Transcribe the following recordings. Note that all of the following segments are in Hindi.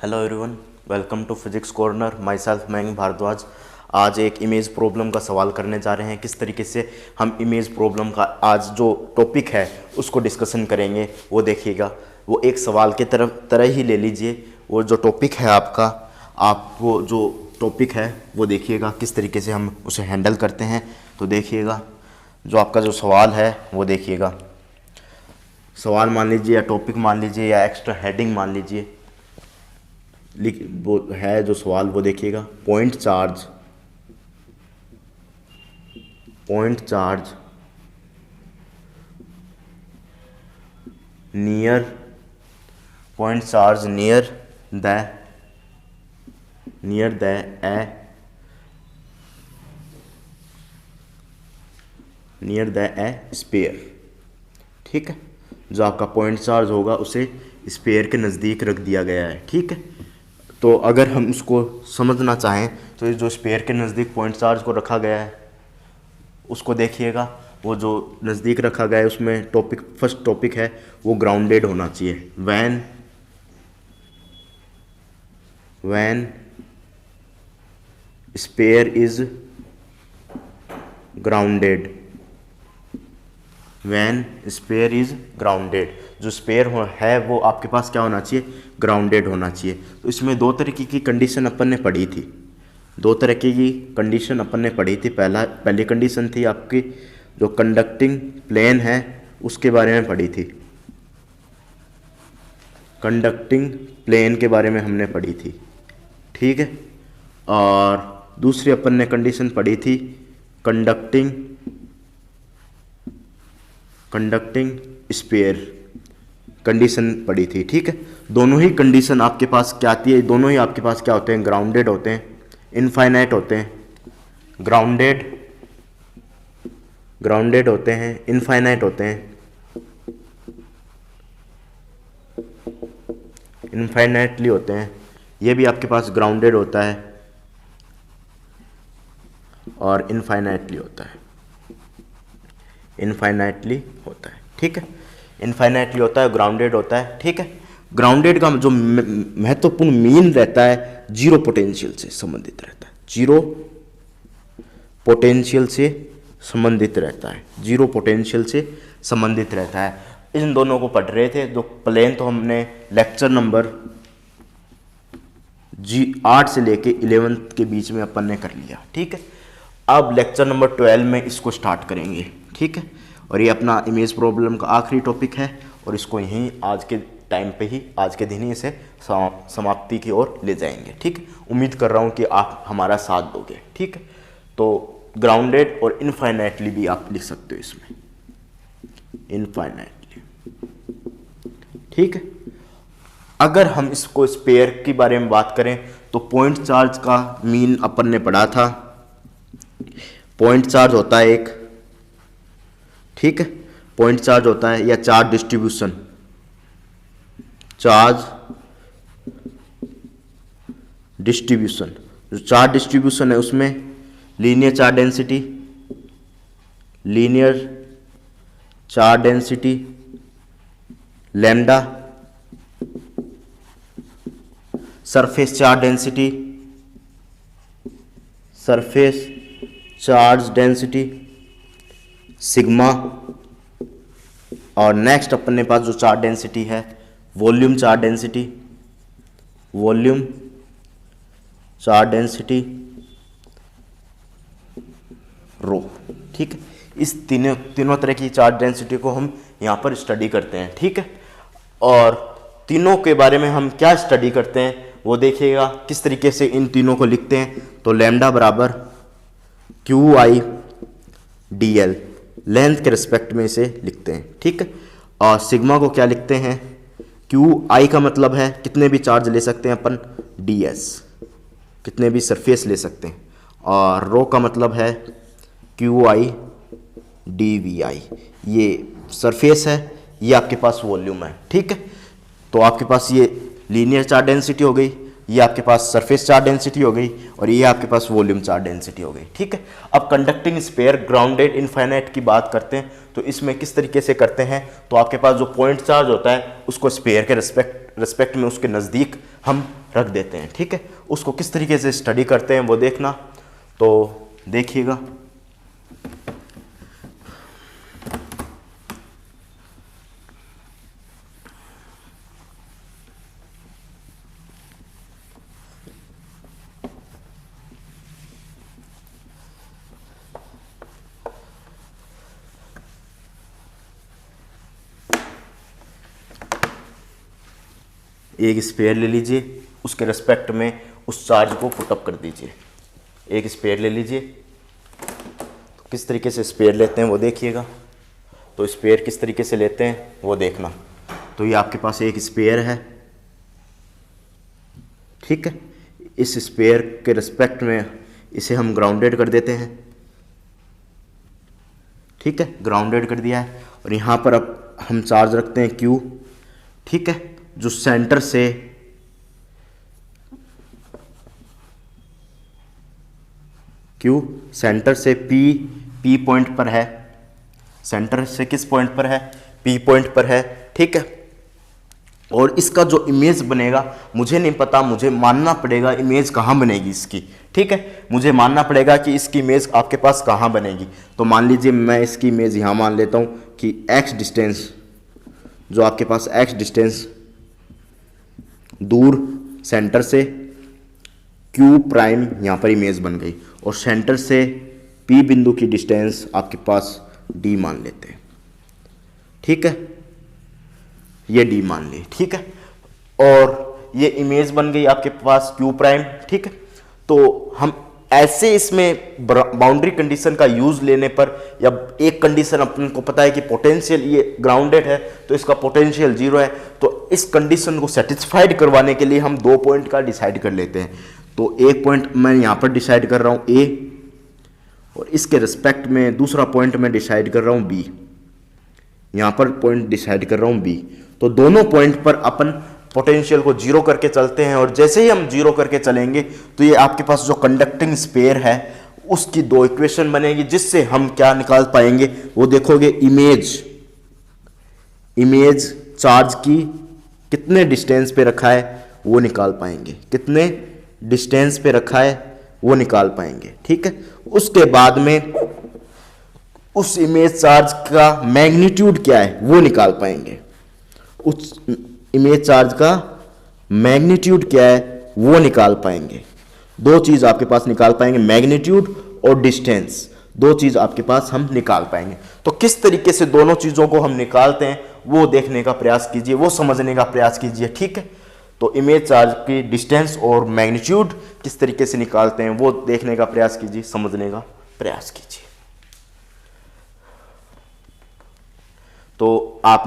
Hello everyone, welcome to physics corner. Myself Mayank Bhardwaj. आज एक इमेज प्रॉब्लम का सवाल करने जा रहे हैं। किस तरीके से हम इमेज प्रॉब्लम का आज जो टॉपिक है उसको डिस्कशन करेंगे वो देखिएगा। वो एक सवाल के तरह ही ले लीजिए। वो जो टॉपिक है आप वो जो टॉपिक है वो देखिएगा किस तरीके से हम उसे हैंडल करते हैं। तो देखिएगा जो आपका जो सवाल है वो देखिएगा। सवाल मान लीजिए या टॉपिक मान लीजिए या एक्स्ट्रा हेडिंग मान लीजिए, वो है जो सवाल वो देखिएगा। Point charge near the a sphere. ठीक है, जो आपका पॉइंट चार्ज होगा उसे स्पेयर के नज़दीक रख दिया गया है। ठीक है, तो अगर हम उसको समझना चाहें तो जो स्पेयर के नज़दीक पॉइंट चार्ज को रखा गया है उसको देखिएगा। वो जो नज़दीक रखा गया है उसमें फर्स्ट टॉपिक है वो ग्राउंडेड होना चाहिए। व्हेन स्पेयर इज ग्राउंडेड, जो स्पेयर है वो आपके पास क्या होना चाहिए, ग्राउंडेड होना चाहिए। तो इसमें दो तरीके की कंडीशन अपन ने पढ़ी थी। पहली कंडीशन थी आपकी जो कंडक्टिंग प्लेन है उसके बारे में पढ़ी थी। कंडक्टिंग प्लेन के बारे में हमने पढ़ी थी। ठीक है, और दूसरी अपन ने कंडीशन पढ़ी थी कंडक्टिंग स्पेयर कंडीशन पड़ी थी। ठीक है, दोनों ही कंडीशन आपके पास क्या आती है, दोनों ही आपके पास क्या होते हैं, ग्राउंडेड होते हैं, इनफाइनाइट होते हैं। ग्राउंडेड होते हैं, इनफाइनाइट होते हैं, इनफाइनाइटली होते हैं। ये भी आपके पास ग्राउंडेड होता है और इनफाइनाइटली होता है। ठीक है, इनफाइनाइटली होता है, ग्राउंडेड होता है। ठीक है, ग्राउंडेड का जो महत्वपूर्ण मीन रहता है जीरो पोटेंशियल से संबंधित रहता है। जीरो पोटेंशियल से रहता है। इन दोनों को पढ़ रहे थे। जो प्लेन तो हमने लेक्चर नंबर 8 से लेके 11 के बीच में अपन ने कर लिया। ठीक है, अब लेक्चर नंबर 12 में इसको स्टार्ट करेंगे। ठीक है, और ये अपना इमेज प्रॉब्लम का आखिरी टॉपिक है और इसको यहीं आज के दिन ही इसे समाप्ति की ओर ले जाएंगे। ठीक, उम्मीद कर रहा हूँ कि आप हमारा साथ दोगे। ठीक है, तो ग्राउंडेड और इनफाइनाइटली भी आप लिख सकते हो इसमें, इनफाइनाइटली। ठीक है, अगर हम इसको स्पेयर के बारे में बात करें तो पॉइंट चार्ज का मीन अपन ने पढ़ा था। पॉइंट चार्ज होता है एक, ठीक है, पॉइंट चार्ज होता है या चार्ज डिस्ट्रीब्यूशन। जो चार्ज डिस्ट्रीब्यूशन है उसमें linear charge density lambda, surface charge density sigma, और नेक्स्ट अपने पास जो चार्ज डेंसिटी है वॉल्यूम चार्ज डेंसिटी रो। ठीक है, इस तीनों तरह की चार्ज डेंसिटी को हम यहाँ पर स्टडी करते हैं। ठीक है, और तीनों के बारे में हम क्या स्टडी करते हैं वो देखिएगा किस तरीके से इन तीनों को लिखते हैं। तो लैम्डा बराबर QI/dl लेंथ के रिस्पेक्ट में इसे लिखते हैं। ठीक है, और सिग्मा को क्या लिखते हैं, QI का मतलब है कितने भी चार्ज ले सकते हैं अपन, DS कितने भी सरफेस ले सकते हैं, और रो का मतलब है QI/dVi, ये सरफेस है, ये आपके पास वॉल्यूम है। ठीक है, तो आपके पास ये लीनियर चार्ज डेंसिटी हो गई, ये आपके पास सरफेस चार्ज डेंसिटी हो गई, और ये आपके पास वॉल्यूम चार्ज डेंसिटी हो गई। ठीक है, अब कंडक्टिंग स्पेयर ग्राउंडेड इनफाइनाइट की बात करते हैं तो इसमें किस तरीके से करते हैं। तो आपके पास जो पॉइंट चार्ज होता है उसको स्पेयर के रिस्पेक्ट में उसके नज़दीक हम रख देते हैं। ठीक है, उसको किस तरीके से स्टडी करते हैं वो देखना, तो देखिएगा। एक स्पेयर ले लीजिए, उसके रिस्पेक्ट में उस चार्ज को पुटअप कर दीजिए। एक स्पेयर ले लीजिए, तो किस तरीके से स्पेयर लेते हैं वो देखिएगा। तो स्पेयर किस तरीके से लेते हैं वो देखना। तो ये आपके पास एक स्पेयर है, ठीक है। इस स्पेयर के रिस्पेक्ट में इसे हम ग्राउंडेड कर देते हैं, ठीक है, ग्राउंडेड कर दिया है। और यहाँ पर अब हम चार्ज रखते हैं Q, ठीक है, जो सेंटर से Q सेंटर से P पॉइंट पर है, सेंटर से किस पॉइंट पर है, P पॉइंट पर है, ठीक है। और इसका जो इमेज बनेगा मुझे नहीं पता, मुझे मानना पड़ेगा इमेज कहाँ बनेगी इसकी, ठीक है, मुझे मानना पड़ेगा कि इसकी इमेज आपके पास कहाँ बनेगी। तो मान लीजिए मैं इसकी इमेज यहाँ मान लेता हूँ कि x डिस्टेंस, जो आपके पास x डिस्टेंस दूर सेंटर से Q प्राइम यहाँ पर इमेज बन गई, और सेंटर से P बिंदु की डिस्टेंस आपके पास D मान लेते हैं, ठीक है, ये D मान ली, ठीक है। और ये इमेज बन गई आपके पास Q प्राइम, ठीक है। तो हम ऐसे इसमें बाउंड्री कंडीशन का यूज लेने पर, या एक कंडीशन अपन को पता है कि पोटेंशियल ये ग्राउंडेड है तो इसका पोटेंशियल 0 है, तो इस कंडीशन को सेटिस्फाइड करवाने के लिए हम 2 पॉइंट का डिसाइड कर लेते हैं। तो एक पॉइंट मैं यहाँ पर डिसाइड कर रहा हूँ A, और इसके रिस्पेक्ट में दूसरा पॉइंट मैं डिसाइड कर रहा हूँ B, यहाँ पर पॉइंट डिसाइड कर रहा हूँ B। तो दोनों पॉइंट पर अपन पोटेंशियल को 0 करके चलते हैं, और जैसे ही हम 0 करके चलेंगे तो ये आपके पास जो कंडक्टिंग स्पेयर है उसकी 2 इक्वेशन बनेगी, जिससे हम क्या निकाल पाएंगे वो देखोगे, इमेज चार्ज की कितने डिस्टेंस पे रखा है वो निकाल पाएंगे, कितने डिस्टेंस पे रखा है वो निकाल पाएंगे, ठीक है। उसके बाद में उस इमेज चार्ज का मैग्नीट्यूड क्या है वो निकाल पाएंगे, उस इमेज चार्ज का मैग्नीट्यूड क्या है वो निकाल पाएंगे। 2 चीज आपके पास निकाल पाएंगे, मैग्नीट्यूड और डिस्टेंस, 2 चीज आपके पास हम निकाल पाएंगे। तो किस तरीके से दोनों चीजों को हम निकालते हैं वो देखने का प्रयास कीजिए, वो समझने का प्रयास कीजिए, ठीक है। तो इमेज चार्ज की डिस्टेंस और मैग्नीट्यूड किस तरीके से निकालते हैं वो देखने का प्रयास कीजिए, समझने का प्रयास कीजिए। तो आप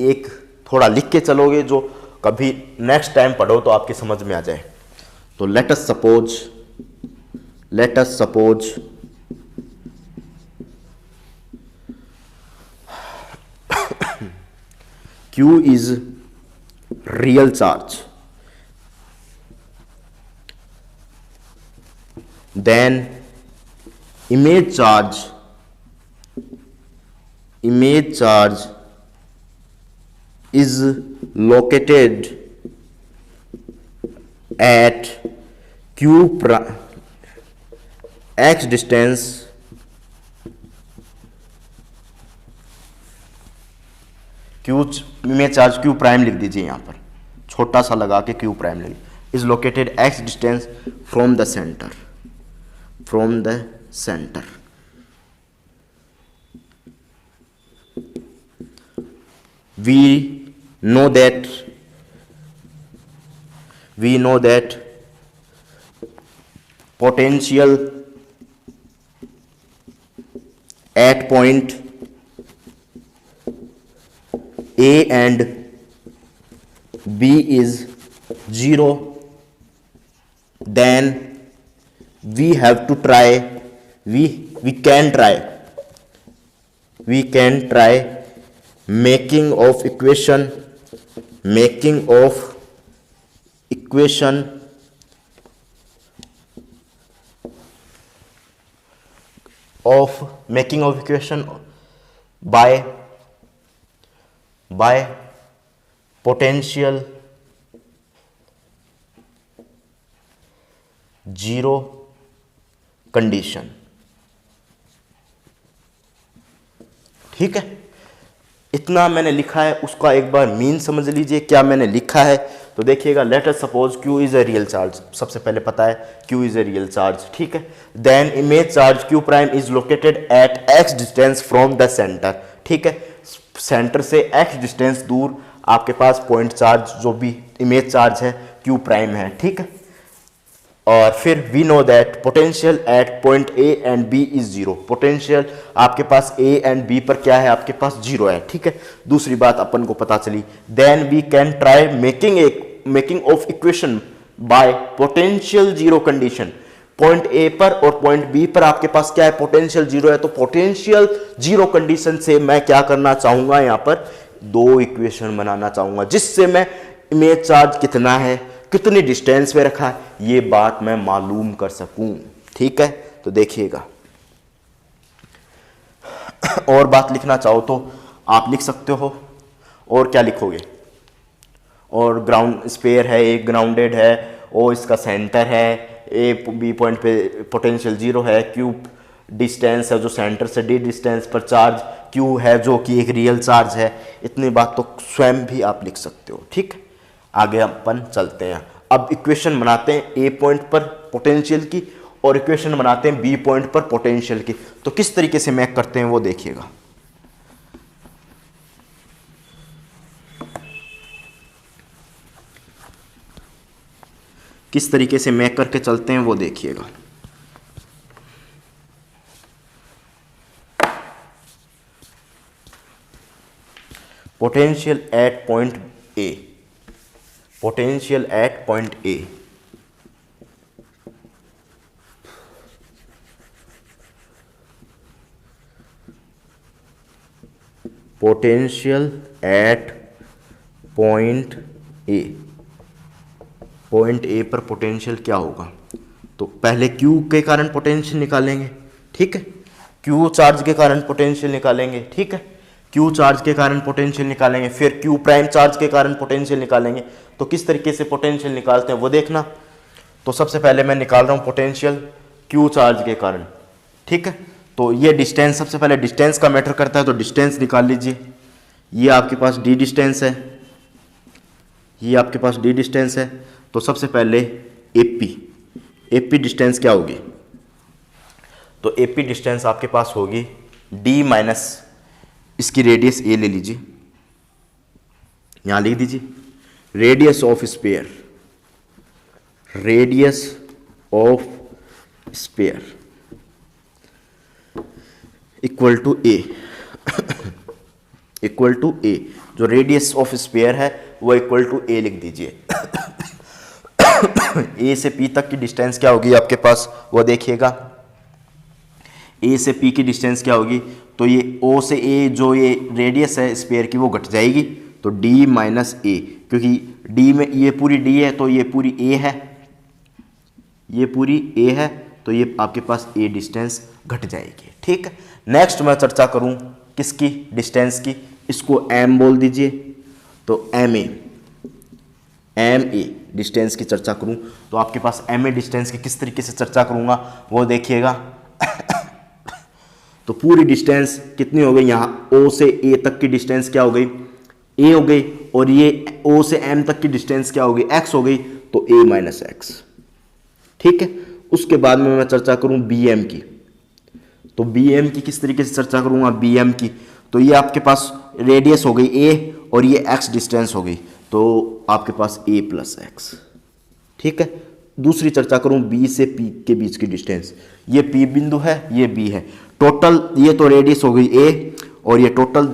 एक थोड़ा लिख के चलोगे जो कभी नेक्स्ट टाइम पढ़ो तो आपकी समझ में आ जाए। तो late us suppose Q is real charge, then image charge is located at x distance image charge Q prime लिख दीजिए, यहाँ पर छोटा सा लगा के Q प्राइम लिख, is located x distance from the centre, we know that potential at point A and B is 0, then we have to try, we can try making of equation by potential zero condition. ठीक है, इतना मैंने लिखा है, उसका एक बार मीन समझ लीजिए क्या मैंने लिखा है। तो देखिएगा, let us suppose Q is a real charge, सबसे पहले पता है Q is a real charge. ठीक है, then image charge Q prime is located at x distance from the center. ठीक है, सेंटर से x डिस्टेंस दूर आपके पास पॉइंट चार्ज जो भी इमेज चार्ज है Q प्राइम है। ठीक है, और फिर we know that potential at point A and B is zero. Potential आपके पास ए एंड बी पर क्या है, आपके पास जीरो है। ठीक है, दूसरी बात अपन को पता चली, then we can try making of equation by potential zero condition. Point A पर और पॉइंट बी पर आपके पास क्या है, पोटेंशियल जीरो है। तो पोटेंशियल जीरो कंडीशन से मैं क्या करना चाहूंगा, यहां पर दो इक्वेशन बनाना चाहूंगा, जिससे मैं इमेज चार्ज कितना है, कितनी डिस्टेंस पे रखा है, ये बात मैं मालूम कर सकूं। ठीक है, तो देखिएगा, और बात लिखना चाहो तो आप लिख सकते हो। और क्या लिखोगे, और ग्राउंड स्पेयर है, एक ग्राउंडेड है, ओ इसका सेंटर है, ए बी पॉइंट पे पोटेंशियल जीरो है, क्यू डिस्टेंस है जो सेंटर से डी डिस्टेंस पर चार्ज क्यू है जो कि एक रियल चार्ज है। इतनी बात तो स्वयं भी आप लिख सकते हो। ठीक, आगे अपन चलते हैं। अब इक्वेशन बनाते हैं ए पॉइंट पर पोटेंशियल की, और इक्वेशन बनाते हैं बी पॉइंट पर पोटेंशियल की। तो किस तरीके से मैक करते हैं वो देखिएगा। किस तरीके से मैक करके चलते हैं वो देखिएगा। Potential at point A, potential at point A, potential at point A, point A पर पोटेंशियल क्या होगा, तो पहले Q के कारण पोटेंशियल निकालेंगे। ठीक है, Q चार्ज के कारण पोटेंशियल निकालेंगे। ठीक है, Q चार्ज के कारण पोटेंशियल निकालेंगे, फिर Q प्राइम चार्ज के कारण पोटेंशियल निकालेंगे। तो किस तरीके से पोटेंशियल निकालते हैं वो देखना। तो सबसे पहले मैं निकाल रहा हूं पोटेंशियल Q चार्ज के कारण। ठीक है, तो ये डिस्टेंस, सबसे पहले डिस्टेंस का मैटर करता है, तो डिस्टेंस निकाल लीजिए। ये आपके पास d डिस्टेंस है, ये आपके पास d डिस्टेंस है। तो सबसे पहले AP डिस्टेंस क्या होगी, तो AP डिस्टेंस आपके पास होगी d माइनस इसकी रेडियस a ले लीजिए, यहां लिख दीजिए radius of sphere, radius of sphere equal to a, equal to a, जो रेडियस ऑफ स्पेयर है वो इक्वल टू a लिख दीजिए। A से P तक की डिस्टेंस क्या होगी आपके पास वो देखिएगा। A से P की डिस्टेंस क्या होगी, तो ये O से A जो ये रेडियस है स्पेयर की वो घट जाएगी, तो D माइनस A, क्योंकि D में ये पूरी D है तो ये पूरी A है, ये पूरी A है, तो ये आपके पास A डिस्टेंस घट जाएगी। ठीक है, नेक्स्ट मैं चर्चा करूं किसकी, डिस्टेंस की, इसको M बोल दीजिए। तो MA डिस्टेंस की चर्चा करूं तो आपके पास MA डिस्टेंस की किस तरीके से चर्चा करूंगा वो देखिएगा। तो पूरी डिस्टेंस कितनी हो गई, यहाँ O से A तक की डिस्टेंस क्या हो गई, A हो गई, और ये O से M तक की डिस्टेंस क्या हो गई, X हो गई, तो A माइनस एक्स। ठीक है, उसके बाद में मैं चर्चा करूं BM की, तो BM की किस तरीके से चर्चा करूंगा, BM की, तो ये आपके पास रेडियस हो गई A और ये X डिस्टेंस हो गई, तो आपके पास A प्लस एक्स। ठीक है, दूसरी चर्चा करूं B से P के बीच की डिस्टेंस, ये P बिंदु है, ये B है, टोटल ये तो रेडियस हो गई A, और ये टोटल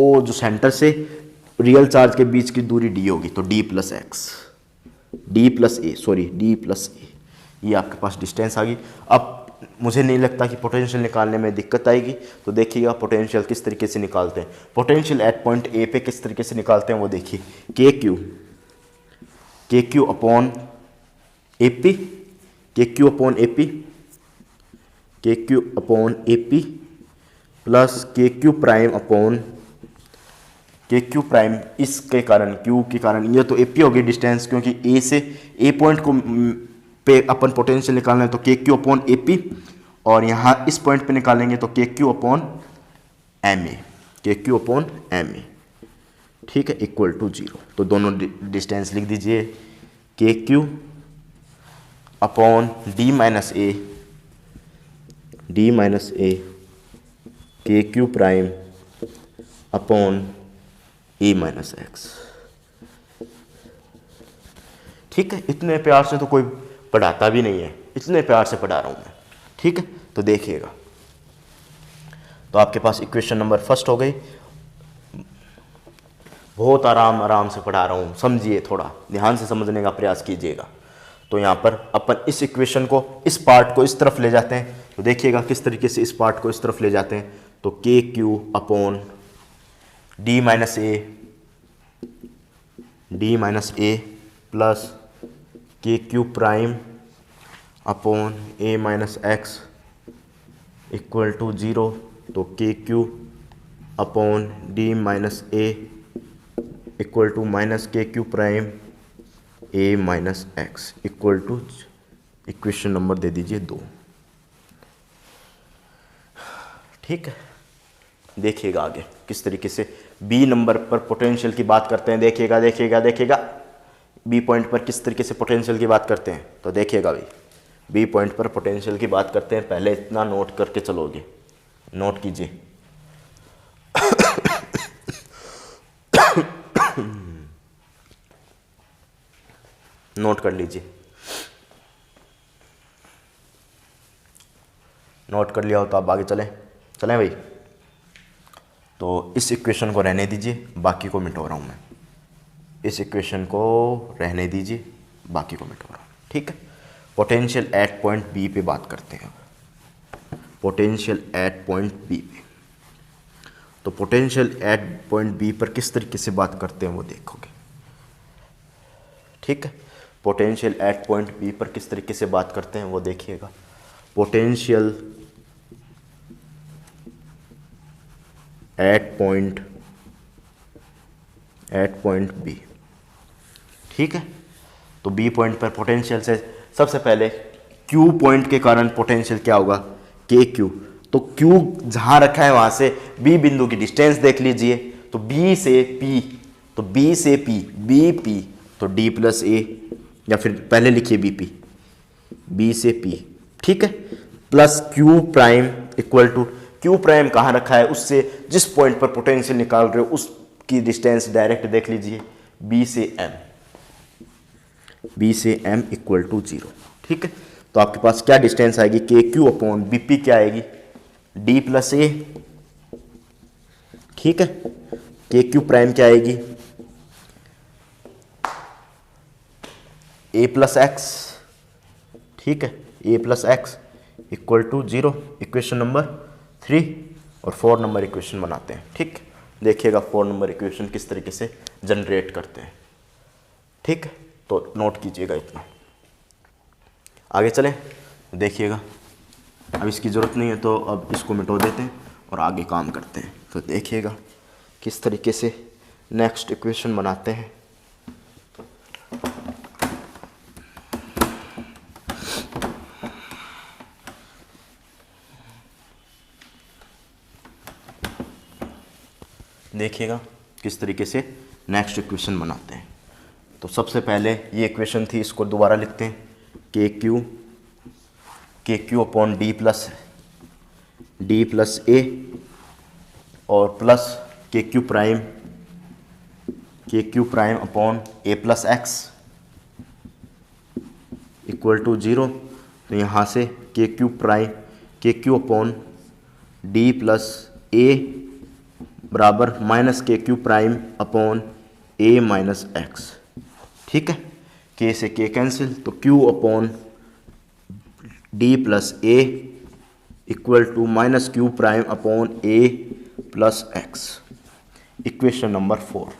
O जो सेंटर से रियल चार्ज के बीच की दूरी D होगी, तो D plus x, D plus A, ये आपके पास डिस्टेंस आ गई। अब मुझे नहीं लगता कि पोटेंशियल निकालने में दिक्कत आएगी, तो देखिएगा पोटेंशियल किस तरीके से निकालते हैं। पोटेंशियल एट पॉइंट ए पे किस तरीके से निकालते हैं वो देखिए, के क्यू अपॉन AP, के Q upon AP plus K Q prime इसके कारण Q के कारण, ये तो AP होगी डिस्टेंस, क्योंकि A से A पॉइंट को पे अपन पोटेंशियल निकालना है तो K Q upon A P, और यहाँ इस पॉइंट पे निकालेंगे तो K Q upon M A, के क्यू अपॉन एम ए, ठीक है, इक्वल टू 0। तो दोनों डिस्टेंस लिख दीजिए, के क्यू अपॉन डी माइनस ए के Q prime upon A minus X. ठीक है, इतने प्यार से तो कोई पढ़ाता भी नहीं है, इतने प्यार से पढ़ा रहा हूँ मैं। ठीक है, तो देखिएगा, तो आपके पास इक्वेशन नंबर फर्स्ट हो गई। बहुत आराम से पढ़ा रहा हूँ, समझिए, थोड़ा ध्यान से समझने का प्रयास कीजिएगा। तो यहाँ पर अपन इस इक्वेशन को, इस पार्ट को इस तरफ ले जाते हैं। तो देखिएगा किस तरीके से इस पार्ट को इस तरफ ले जाते हैं। तो K Q upon D minus A plus K Q prime upon A minus X equal to 0। तो K Q upon D minus A equal to minus K Q prime A minus X equal to, equation number दे दीजिए 2। ठीक है, देखिएगा आगे किस तरीके से बी नंबर पर पोटेंशियल की बात करते हैं। देखिएगा बी पॉइंट पर किस तरीके से पोटेंशियल की बात करते हैं। तो देखिएगा भाई, बी पॉइंट पर पोटेंशियल की बात करते हैं, पहले इतना नोट करके चलोगे, नोट कीजिए। नोट कर लीजिए, नोट कर लिया हो तो आप आगे चलें भाई। तो इस इक्वेशन को रहने दीजिए, बाकी को मिटो रहा हूँ मैं। इस इक्वेशन को रहने दीजिए, बाकी को मिटो रहा हूँ। ठीक है, पोटेंशियल एट पॉइंट बी पे बात करते हैं। पोटेंशियल एट पॉइंट बी पे, तो पोटेंशियल एट पॉइंट बी पर किस तरीके से बात करते हैं वो देखोगे। ठीक है, पोटेंशियल एट पॉइंट बी पर किस तरीके से बात करते हैं वो देखिएगा। पोटेंशियल एट पॉइंट बी, ठीक है। तो बी पॉइंट पर पोटेंशियल से सबसे पहले क्यू पॉइंट के कारण पोटेंशियल क्या होगा, के क्यू। तो क्यू जहां रखा है वहां से बी बिंदु की डिस्टेंस देख लीजिए। तो बी से पी, बी पी, तो डी प्लस ए, या फिर पहले लिखिए बी पी, बी से पी, ठीक है, plus Q prime equal to, Q prime कहाँ रखा है, उससे जिस पॉइंट पर पोटेंशियल निकाल रहे हो उसकी डिस्टेंस डायरेक्ट देख लीजिए, बी से एम इक्वल टू 0। ठीक है, तो आपके पास क्या डिस्टेंस आएगी, के क्यू अपॉन बी पी क्या आएगी, डी प्लस ए। ठीक है, के क्यू प्राइम क्या आएगी, ए प्लस एक्स। ठीक है, A plus X equal to 0, equation number 3। और 4 नंबर इक्वेशन बनाते हैं। ठीक, देखिएगा 4 नंबर इक्वेशन किस तरीके से जनरेट करते हैं। ठीक, तो नोट कीजिएगा इतना। आगे चलें, देखिएगा, अब इसकी ज़रूरत नहीं है तो अब इसको मिटो देते हैं और आगे काम करते हैं। तो देखिएगा किस तरीके से नेक्स्ट इक्वेशन बनाते हैं। देखिएगा किस तरीके से नेक्स्ट इक्वेशन बनाते हैं। तो सबसे पहले ये इक्वेशन थी, इसको दोबारा लिखते हैं, K Q upon D plus A और plus K Q prime upon A plus X equal to 0। तो यहाँ से K Q upon D plus A बराबर minus K Q prime upon A minus X. ठीक है, के से के कैंसिल, तो Q upon D plus A equal to minus Q prime upon A plus X, equation number 4।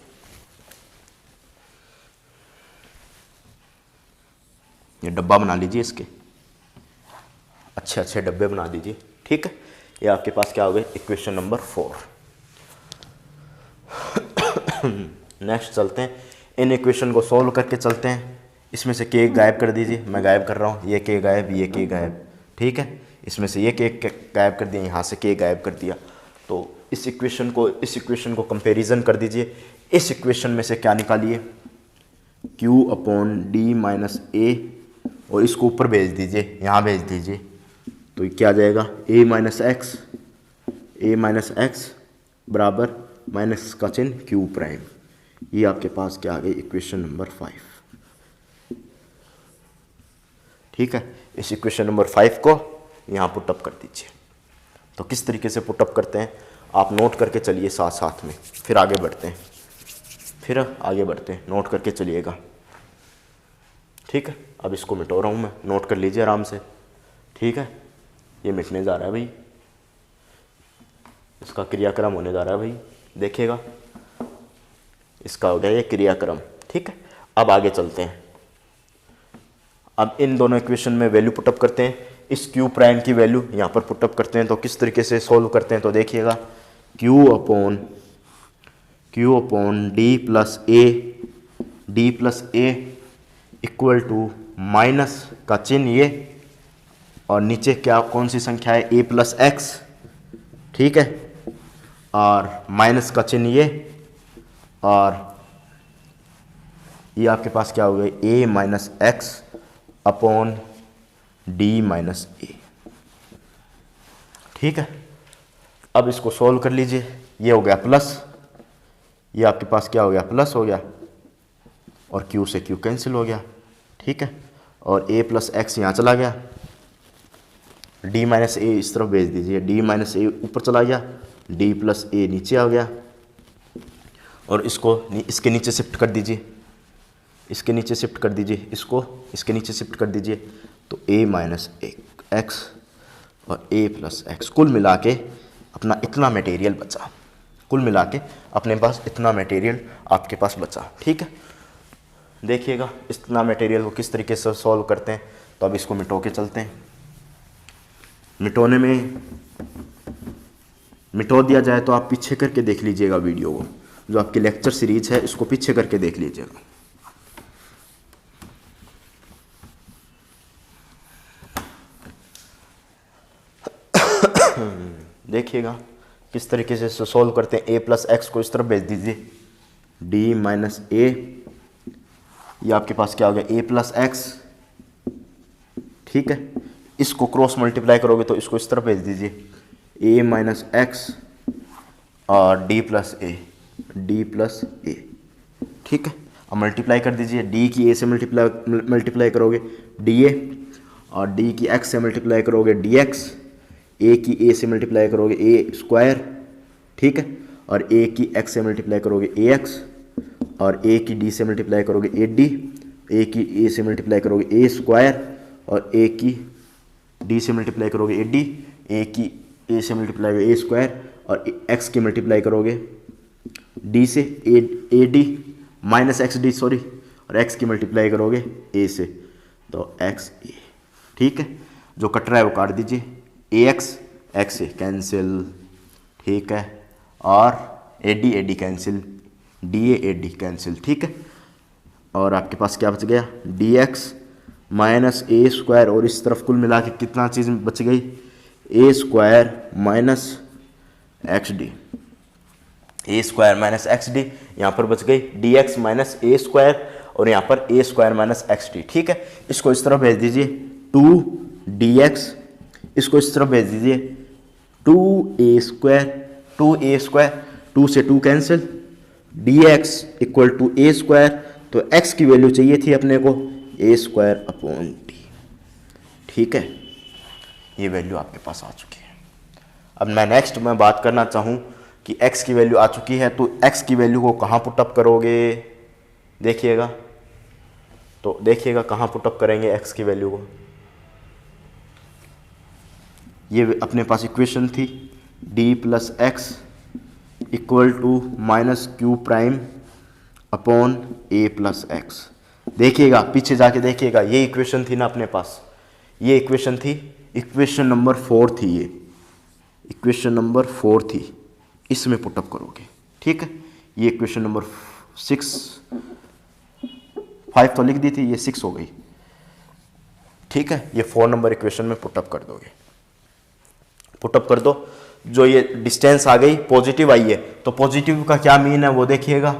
ये डब्बा बना लीजिए, इसके अच्छे अच्छे डब्बे बना दीजिए। ठीक है, ये आपके पास क्या हो गए, इक्वेशन नंबर 4। नेक्स्ट चलते हैं, इन इक्वेशन को सॉल्व करके चलते हैं। इसमें से के गायब कर दीजिए, मैं गायब कर रहा हूँ, ये के गायब, ये के गायब, ठीक है। इसमें से ये के गायब कर दिया, यहाँ से के गायब कर दिया। तो इस इक्वेशन को कंपैरिजन कर दीजिए। इस इक्वेशन में से क्या निकालिए, Q अपॉन डी माइनस ए, और इसको ऊपर भेज दीजिए, यहाँ भेज दीजिए। तो ये क्या आ जाएगा, ए माइनस एक्स बराबर माइनस का चिन्ह Q प्राइम। ये आपके पास क्या आ गई, इक्वेशन नंबर 5, ठीक है। इस इक्वेशन नंबर 5 को यहाँ पुटअप कर दीजिए। तो किस तरीके से पुटअप करते हैं आप नोट करके चलिए साथ साथ में, फिर आगे बढ़ते हैं, नोट करके चलिएगा, ठीक है। अब इसको मिटो रहा हूँ मैं, नोट कर लीजिए आराम से, ठीक है। ये मिटने जा रहा है भाई, इसका क्रियाक्रम होने जा रहा है भाई, देखिएगा, इसका हो गया ये क्रियाक्रम, ठीक है। अब आगे चलते हैं। अब इन दोनों इक्वेशन में वैल्यू पुटअप करते हैं। इस Q प्राइम की वैल्यू यहाँ पर पुटअप करते हैं। तो किस तरीके से सॉल्व करते हैं, तो देखिएगा, Q upon D plus A equal to minus का चिन्ह ये, और नीचे क्या कौन सी संख्या है, a प्लस एक्स, ठीक है, और माइनस का चिन्ह ये, और ये आपके पास क्या हो गया, a minus X upon D minus A, ठीक है। अब इसको सॉल्व कर लीजिए। ये हो गया प्लस, ये आपके पास क्या हो गया, प्लस हो गया, और Q से Q कैंसिल हो गया, ठीक है। और a प्लस एक्स यहाँ चला गया, d माइनस ए इस तरफ भेज दीजिए, d माइनस ए ऊपर चला गया, d प्लस ए नीचे आ गया, और इसको इसके नीचे शिफ्ट कर दीजिए, इसके नीचे शिफ्ट कर दीजिए, इसको इसके नीचे शिफ्ट कर दीजिए। तो a माइनस एक्स और a प्लस एक्स, कुल मिला के अपना इतना मटेरियल बचा, कुल मिला के अपने पास इतना मटेरियल आपके पास बचा, ठीक है। देखिएगा इतना मटेरियल को किस तरीके से सॉल्व करते हैं। तो अब इसको मिटो के चलते हैं। मिटोने में मिटो दिया जाए तो आप पीछे करके देख लीजिएगा वीडियो को, जो आपकी लेक्चर सीरीज है इसको पीछे करके देख लीजिएगा। देखिएगा किस तरीके से सॉल्व करते हैं। a प्लस एक्स को इस तरफ भेज दीजिए, d माइनस ए, ये आपके पास क्या हो गया, a प्लस एक्स, ठीक है। इसको क्रॉस मल्टीप्लाई करोगे तो इसको इस तरफ भेज दीजिए, a माइनस एक्स और d प्लस ए, ठीक है। अब मल्टीप्लाई कर दीजिए, d की a से मल्टीप्लाई करोगे dA, और d की x से मल्टीप्लाई करोगे dx, a की a से मल्टीप्लाई करोगे a स्क्वायर, ठीक है, और a की x से मल्टीप्लाई करोगे ax, और a की d से मल्टीप्लाई करोगे ad, a की a से मल्टीप्लाई करोगे a स्क्वायर, और a की d से मल्टीप्लाई करोगे ad, a की a से मल्टीप्लाई करोगे a स्क्वायर, और x की मल्टीप्लाई करोगे d से ad minus x D sorry, और x की मल्टीप्लाई करोगे a से, तो x a, ठीक है। जो कट रहा है वो काट दीजिए, ax x से कैंसिल, ठीक है, और ad कैंसिल, da कैंसिल, ठीक है। और आपके पास क्या बच गया, dx माइनस ए स्क्वायर, और इस तरफ कुल मिला के कितना चीज़ बच गई, ए स्क्वायर माइनस एक्स डी, ए स्क्वायर माइनस एक्स डी यहाँ पर बच गई, डी एक्स माइनस ए स्क्वायर, और यहाँ पर ए स्क्वायर माइनस एक्स डी, ठीक है। इसको इस तरफ भेज दीजिए 2dx, इसको इस तरफ भेज दीजिए 2a स्क्वायर, 2 से 2 cancel, dx equal to A square, तो x की वैल्यू चाहिए थी अपने को a स्क्वायर अपॉन डी, ठीक है। ये वैल्यू आपके पास आ चुकी है। अब मैं बात करना चाहूँ कि x की वैल्यू आ चुकी है, तो x की वैल्यू को कहाँ पुटअप करोगे, देखिएगा, तो देखिएगा कहाँ पुटअप करेंगे x की वैल्यू को। ये अपने पास इक्वेशन थी d plus X equal to minus Q prime upon a plus X. देखिएगा पीछे जाके देखिएगा, ये इक्वेशन थी ना अपने पास, ये इक्वेशन थी, इक्वेशन नंबर 4 थी, ये इक्वेशन नंबर 4 थी, इसमें पुटअप करोगे, ठीक है। ये इक्वेशन नंबर 6 5 तो लिख दी थी, ये 6 हो गई। ठीक है, ये 4 नंबर इक्वेशन में पुटअप कर दोगे, पुटअप कर दो। जो ये डिस्टेंस आ गई पॉजिटिव आई है, तो पॉजिटिव का क्या मीन है वो देखिएगा।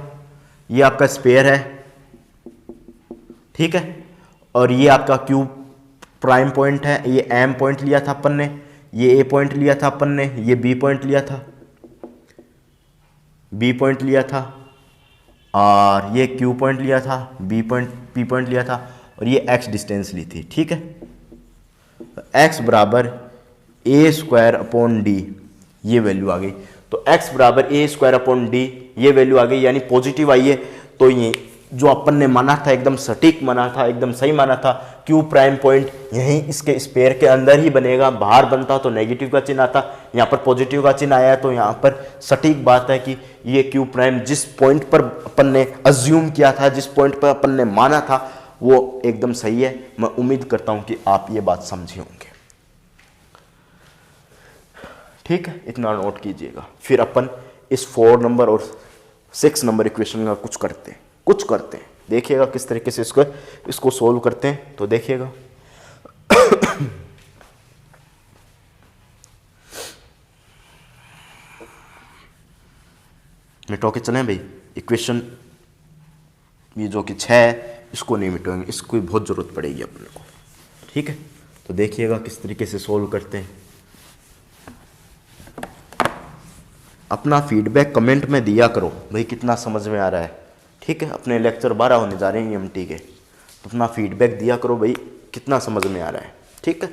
ये आपका स्पेयर है, ठीक है, और ये आपका क्यू प्राइम पॉइंट है। ये एम पॉइंट लिया था अपन ने, ये ए पॉइंट लिया था अपन ने, ये बी पॉइंट लिया था, बी पॉइंट लिया था, और ये क्यू पॉइंट लिया था, बी पॉइंट पी पॉइंट लिया था, और ये एक्स डिस्टेंस ली थी। ठीक है, एक्स बराबर ए स्क्वायर अपॉन डी, ये वैल्यू आ गई। तो x बराबर ए स्क्वायर अपॉन डी, ये वैल्यू आ गई, यानी पॉजिटिव आई है। तो ये जो अपन ने माना था एकदम सटीक माना था, एकदम सही माना था। क्यू प्राइम पॉइंट यहीं इसके स्पेयर के अंदर ही बनेगा, बाहर बनता तो नेगेटिव का चिन्ह आता, यहाँ पर पॉजिटिव का चिन्ह आया है। तो यहाँ पर सटीक बात है कि ये क्यू प्राइम जिस पॉइंट पर अपन ने अज्यूम किया था, जिस पॉइंट पर अपन ने माना था, वो एकदम सही है। मैं उम्मीद करता हूँ कि आप ये बात समझे होंगे। ठीक है, इतना नोट कीजिएगा। फिर अपन इस 4 नंबर और 6 नंबर इक्वेशन का कुछ करते हैं, देखिएगा किस तरीके से इसको सोल्व करते हैं, तो देखिएगा। मिटो के चलें भाई इक्वेशन, ये जो कि 6 है इसको नहीं मिटाएंगे, इसको बहुत ज़रूरत पड़ेगी अपने को। ठीक है, तो देखिएगा किस तरीके से सोल्व करते हैं। अपना फीडबैक कमेंट में दिया करो भाई, कितना समझ में आ रहा है। ठीक है, अपने लेक्चर 12 होने जा रहे हैं EMT के, तो अपना फीडबैक दिया करो भाई, कितना समझ में आ रहा है। ठीक है,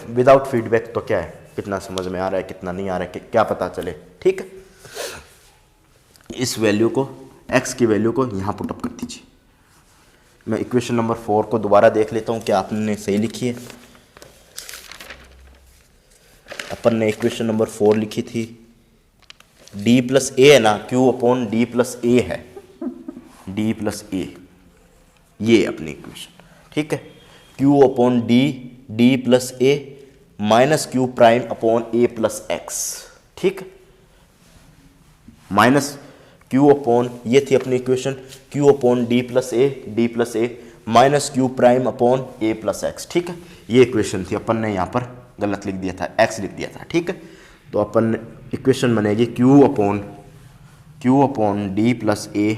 विदाउट फीडबैक तो क्या है, कितना समझ में आ रहा है कितना नहीं आ रहा है क्या पता चले। ठीक है, इस वैल्यू को, x की वैल्यू को यहाँ पुटअप कर दीजिए। मैं इक्वेशन नंबर 4 को दोबारा देख लेता हूँ क्या आपने सही लिखी है। अपन ने इक्वेशन नंबर 4 लिखी थी d प्लस ए है ना, q अपॉन डी प्लस ए है, d प्लस ए, ये अपनी इक्वेशन। ठीक है, q upon D plus A minus Q prime upon A plus X. ठीक, माइनस q अपॉन, ये थी अपनी equation, q upon D plus A minus Q prime upon A plus X. ठीक है, ये इक्वेशन थी। अपन ने यहाँ पर गलत लिख दिया था, x लिख दिया था। ठीक है, तो अपन इक्वेशन बनेगी q upon D plus A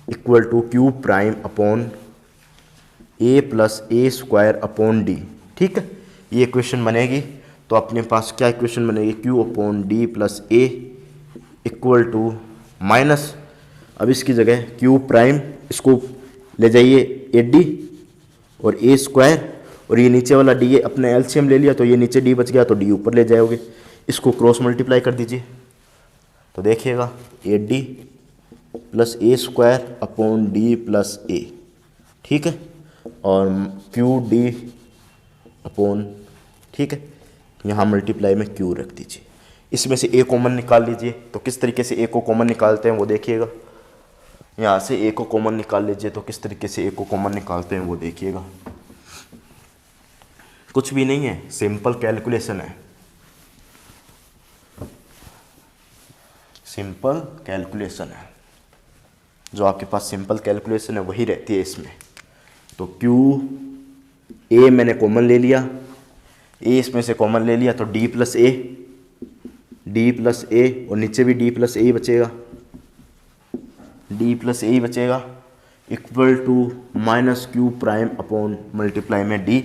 equal to Q prime upon A plus A square upon D. ठीक है, ये इक्वेशन बनेगी। तो अपने पास क्या इक्वेशन बनेगी, q upon D plus A equal to minus, अब इसकी जगह क्यू प्राइम, इसको ले जाइए ए डी और ए स्क्वायर, और ये नीचे वाला डी अपने एलसीएम ले लिया तो ये नीचे डी बच गया, तो डी ऊपर ले जाओगे, इसको क्रॉस मल्टीप्लाई कर दीजिए। तो देखिएगा A D plus A square upon D plus A. ठीक है, और क्यू डी अपॉन, ठीक है, यहाँ मल्टीप्लाई में क्यू रख दीजिए। इसमें से ए कॉमन निकाल लीजिए। तो किस तरीके से ए को कॉमन निकालते हैं वो देखिएगा। यहाँ से ए को कॉमन निकाल लीजिए, तो किस तरीके से ए को कॉमन निकालते हैं वो देखिएगा। कुछ भी नहीं है, सिंपल कैलकुलेशन है, सिंपल कैलकुलेशन है। जो आपके पास सिंपल कैलकुलेशन है वही रहती है इसमें। तो क्यू ए मैंने कॉमन ले लिया, ए इसमें से कॉमन ले लिया, तो डी प्लस ए और नीचे भी डी प्लस ए ही बचेगा, डी प्लस ए ही बचेगा, equal to minus Q prime upon multiply में डी।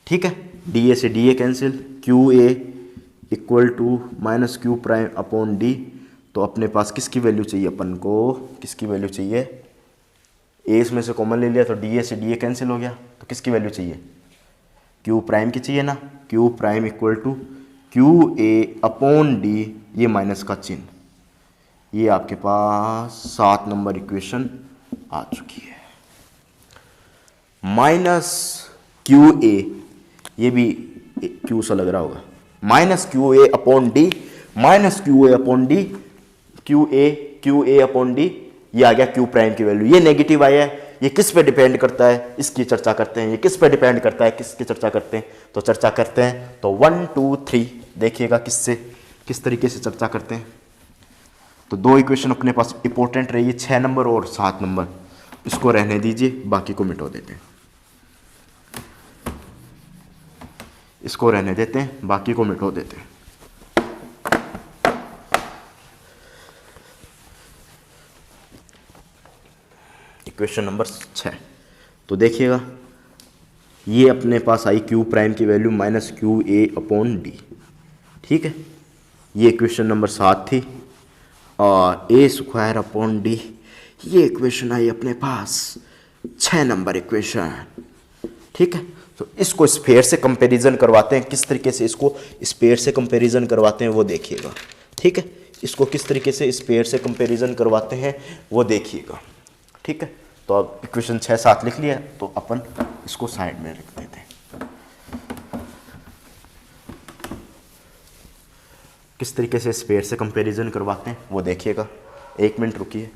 ठीक है, डी ए से D A cancel, Q A equal to minus Q prime upon D. तो अपने पास किसकी वैल्यू चाहिए, अपन को किसकी वैल्यू चाहिए, ए इसमें से कॉमन ले लिया तो डी ए से डी ए कैंसिल हो गया, तो किसकी वैल्यू चाहिए, क्यू प्राइम की चाहिए ना। Q prime equal to Q A upon D, ये माइनस का चिन्ह, ये आपके पास 7 नंबर इक्वेशन आ चुकी है। माइनस क्यू ए, ये भी क्यू सा लग रहा होगा, minus Q A upon D, minus Q A upon D, Q A upon D, ये आ गया क्यू प्राइम की वैल्यू। ये नेगेटिव आया है, ये किस पे डिपेंड करता है, इसकी चर्चा करते हैं। ये किस पे डिपेंड करता है, किसकी चर्चा करते हैं, तो चर्चा करते हैं। तो 1 2 3 देखिएगा किस तरीके से चर्चा करते हैं। तो दो इक्वेशन अपने पास इंपॉर्टेंट रही है, 6 नंबर और 7 नंबर, इसको रहने दीजिए, बाकी को मिटो देते हैं, इसको रहने देते हैं, बाकी को मिटो देते हैं। इक्वेशन नंबर 6, तो देखिएगा ये अपने पास आई क्यू प्राइम की value minus Q A upon D, ठीक है, ये इक्वेशन नंबर 7 थी, और ए स्क्वायर अपॉन डी, ये इक्वेशन आई अपने पास 6 नंबर इक्वेशन, ठीक है। तो इसको स्फीयर से कंपैरिजन करवाते हैं, किस तरीके से इसको स्फीयर से कंपैरिजन करवाते हैं वो देखिएगा, ठीक है, इसको किस तरीके से स्फीयर से कंपैरिजन करवाते हैं वो देखिएगा, ठीक है। तो अब इक्वेशन 6 7 लिख लिया, तो अपन इसको साइड में रख देते हैं। किस तरीके से स्फीयर से कंपैरिजन करवाते हैं वो देखिएगा, 1 मिनट रुकिए।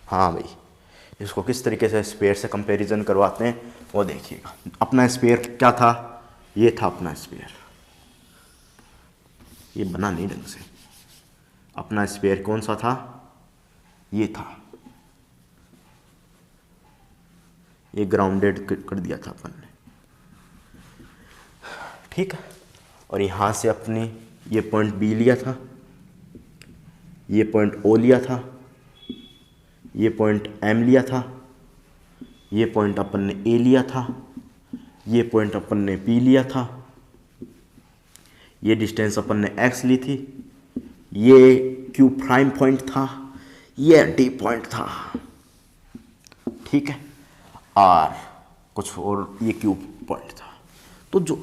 हाँ भाई, इसको किस तरीके से स्फीयर से कंपैरिजन करवाते हैं वो देखिएगा। अपना स्फीयर क्या था, ये था अपना स्फीयर, ये बना नहीं ढंग से, अपना स्फीयर कौन सा था, ये था, ये ग्राउंडेड कर दिया था अपन ने, ठीक है। और यहाँ से अपनी ये पॉइंट बी लिया था, ये पॉइंट ओ लिया था, ये पॉइंट एम लिया था, ये पॉइंट अपन ने ए लिया था, ये पॉइंट अपन ने पी लिया था, ये डिस्टेंस अपन ने एक्स ली थी, ये क्यू प्राइम पॉइंट था, ये डी पॉइंट था, ठीक है, और कुछ और ये क्यू पॉइंट था। तो जो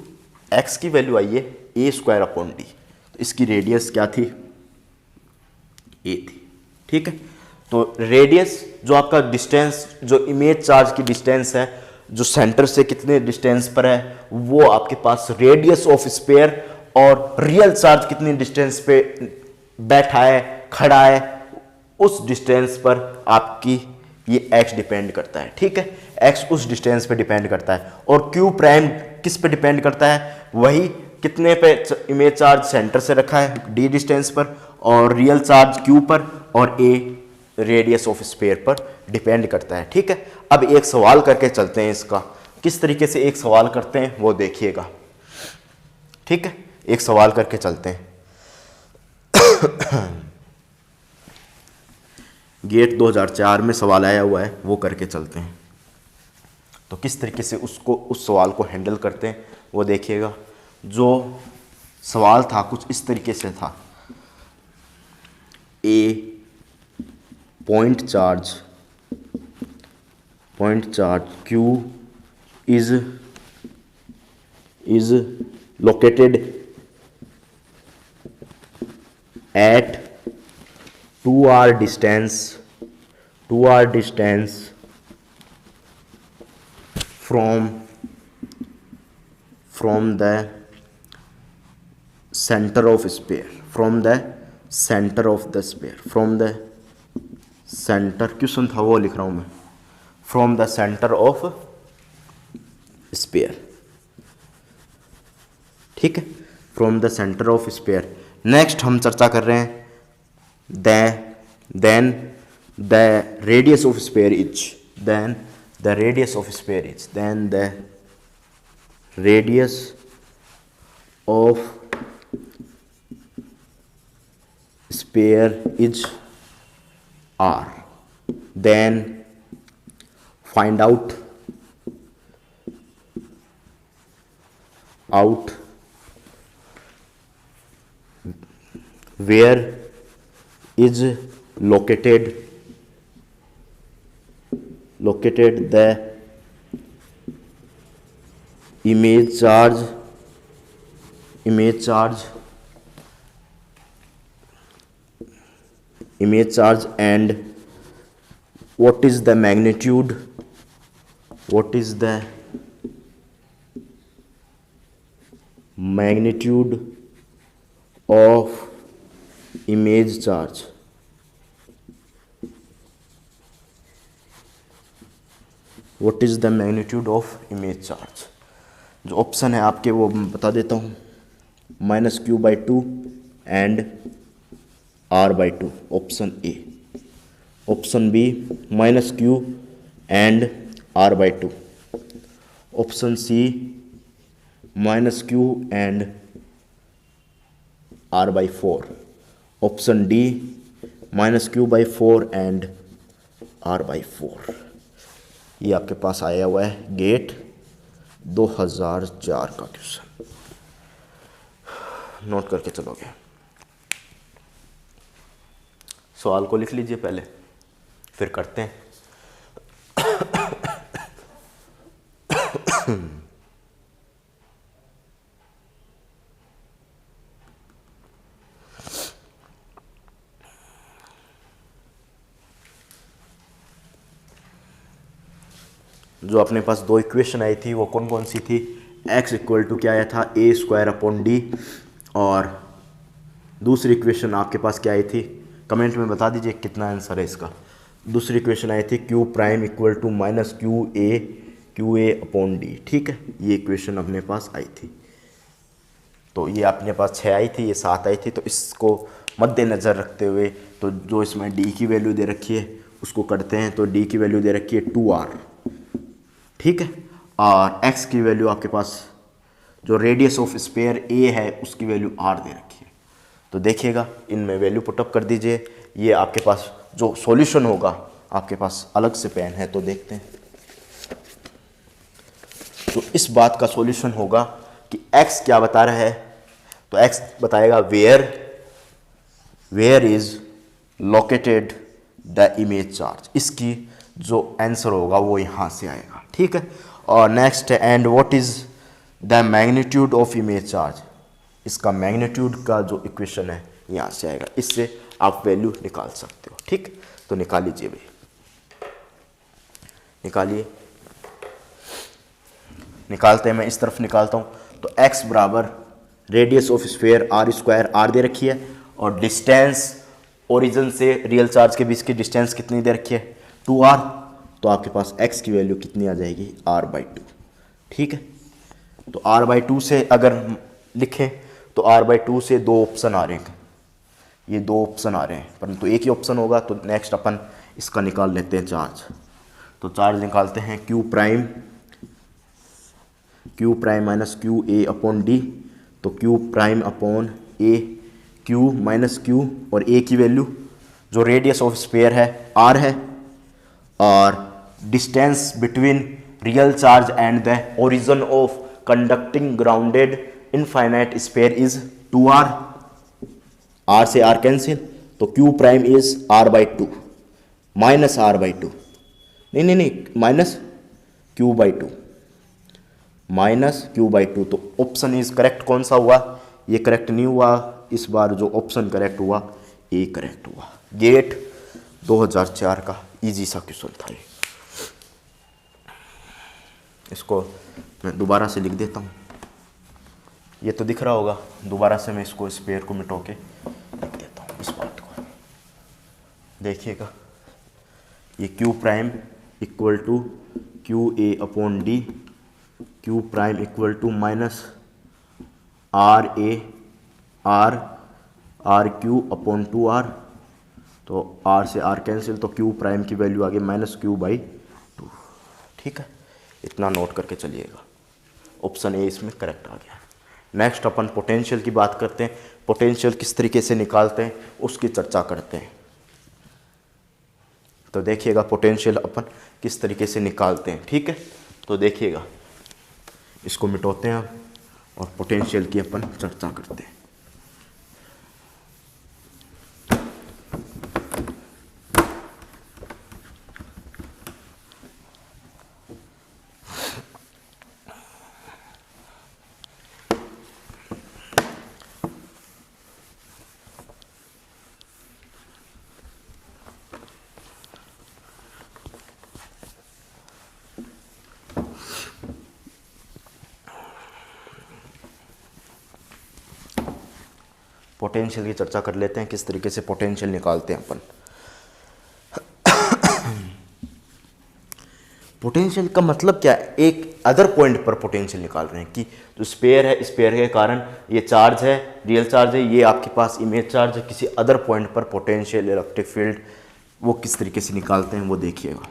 x की वैल्यू आई है ए स्क्वायर अपॉन डी, तो इसकी रेडियस क्या थी, ए थी, ठीक है। तो रेडियस जो आपका डिस्टेंस, जो इमेज चार्ज की डिस्टेंस है, जो सेंटर से कितने डिस्टेंस पर है, वो आपके पास रेडियस ऑफ स्फीयर, और रियल चार्ज कितनी डिस्टेंस पे बैठा है, खड़ा है, उस डिस्टेंस पर आपकी ये x डिपेंड करता है, ठीक है, x उस डिस्टेंस पे डिपेंड करता है। और q प्राइम किस पे डिपेंड करता है, वही कितने पे इमेज चार्ज सेंटर से रखा है d डिस्टेंस पर, और रियल चार्ज q पर, और a रेडियस ऑफ स्फीयर पर डिपेंड करता है, ठीक है। अब एक सवाल करके चलते हैं, इसका किस तरीके से एक सवाल करते हैं वो देखिएगा, ठीक है, एक सवाल करके चलते हैं। गेट 2004 में सवाल आया हुआ है, वो करके चलते हैं। तो किस तरीके से उसको, उस सवाल को हैंडल करते हैं वो देखिएगा। जो सवाल था कुछ इस तरीके से था, a point charge Q is located at 2r distance from the center of sphere, from the center, question था वो लिख रहा हूँ मैं, from the center of sphere, ठीक है, from the center of sphere। Next हम चर्चा कर रहे हैं then the radius of sphere is, then the radius of sphere is r, then find out where is located the image charge and what is the magnitude of image charge, what is the magnitude of image charge। जो ऑप्शन है आपके वो मैं बता देता हूँ। Minus Q by two and R by two, option A. Option B minus Q and R by two. Option C minus Q and R by four. Option D minus Q by four and R by four. ये आपके पास आया हुआ है गेट 2004 का क्वेश्चन, नोट करके चलोगे। सवाल को लिख लीजिए पहले, फिर करते हैं। जो अपने पास दो इक्वेशन आई थी वो कौन कौन सी थी? x इक्वल टू क्या आया था? ए स्क्वायर अपॉन डी। और दूसरी इक्वेशन आपके पास क्या आई थी? कमेंट में बता दीजिए कितना आंसर है इसका। दूसरी इक्वेशन आई थी Q prime equal to minus Q A upon D. ठीक है, ये इक्वेशन अपने पास आई थी। तो ये अपने पास 6 आई थी, ये 7 आई थी। तो इसको मद्देनज़र रखते हुए तो जो इसमें डी की वैल्यू दे रखी है उसको करते हैं। तो डी की वैल्यू दे रखी है 2r, ठीक है। और x की वैल्यू आपके पास जो रेडियस ऑफ स्फीयर a है उसकी वैल्यू r दे रखी है। तो देखिएगा इनमें वैल्यू पुटअप कर दीजिए। ये आपके पास जो सॉल्यूशन होगा, आपके पास अलग से पेन है तो देखते हैं। तो इस बात का सॉल्यूशन होगा कि x क्या बता रहा है? तो x बताएगा where is located the image charge. इसकी जो आंसर होगा वो यहाँ से आएगा, ठीक है। और नेक्स्ट है and what is the magnitude of image charge. इसका मैग्नीट्यूड का जो इक्वेशन है यहाँ से आएगा। इससे आप वैल्यू निकाल सकते हो, ठीक। तो निकाल लीजिए भाई, निकालिए। निकालते हैं, मैं इस तरफ निकालता हूँ। तो x बराबर radius of sphere R square, R दे रखी है। और डिस्टेंस ओरिजिन से रियल चार्ज के बीच की डिस्टेंस कितनी दे रखी है? 2r। तो आपके पास x की वैल्यू कितनी आ जाएगी? r बाई 2, ठीक है। तो r बाई 2 से अगर लिखें तो r बाई 2 से दो ऑप्शन आ रहे हैं, ये दो ऑप्शन आ रहे हैं, परंतु एक ही ऑप्शन होगा। तो नेक्स्ट अपन इसका निकाल लेते हैं चार्ज। तो चार्ज निकालते हैं Q prime minus Q A upon D. तो क्यू प्राइम अपॉन ए, क्यू माइनस क्यू, और ए की वैल्यू जो रेडियस ऑफ स्फीयर है r है, और distance between real charge and the origin of conducting grounded infinite sphere is 2r। r से r कैंसिल, तो q prime is r by 2 minus r by 2, नहीं minus q by 2, minus q by 2। तो ऑप्शन इज करेक्ट कौन सा हुआ? ये करेक्ट नहीं हुआ। इस बार जो ऑप्शन करेक्ट हुआ ए करेक्ट हुआ। गेट 2004 का इजी सा क्वेश्चन था ये। इसको मैं दोबारा से लिख देता हूँ, ये तो दिख रहा होगा। दोबारा से मैं इसको स्पेयर को मिटो के लिख देता हूँ इस पार्ट को। देखिएगा, ये Q prime equal to Q A upon D, Q prime equal to minus R Q upon 2r। तो r से r कैंसिल, तो q प्राइम की वैल्यू आ गई माइनस क्यू बाई 2, ठीक है। इतना नोट करके चलिएगा। ऑप्शन ए इसमें करेक्ट आ गया। नेक्स्ट अपन पोटेंशियल की बात करते हैं। पोटेंशियल किस तरीके से निकालते हैं उसकी चर्चा करते हैं। तो देखिएगा पोटेंशियल अपन किस तरीके से निकालते हैं, ठीक है। तो देखिएगा, इसको मिटाते हैं हम और पोटेंशियल की अपन चर्चा करते हैं। पोटेंशियल की चर्चा कर लेते हैं, किस तरीके से पोटेंशियल निकालते हैं अपन। पोटेंशियल का मतलब क्या है, एक अदर पॉइंट पर पोटेंशियल निकाल रहे हैं कि जो स्पेयर है, स्पेयर के कारण ये चार्ज है, रियल चार्ज है, ये आपके पास इमेज चार्ज है, किसी अदर पॉइंट पर पोटेंशियल इलेक्ट्रिक फील्ड वो किस तरीके से निकालते हैं वो देखिएगा।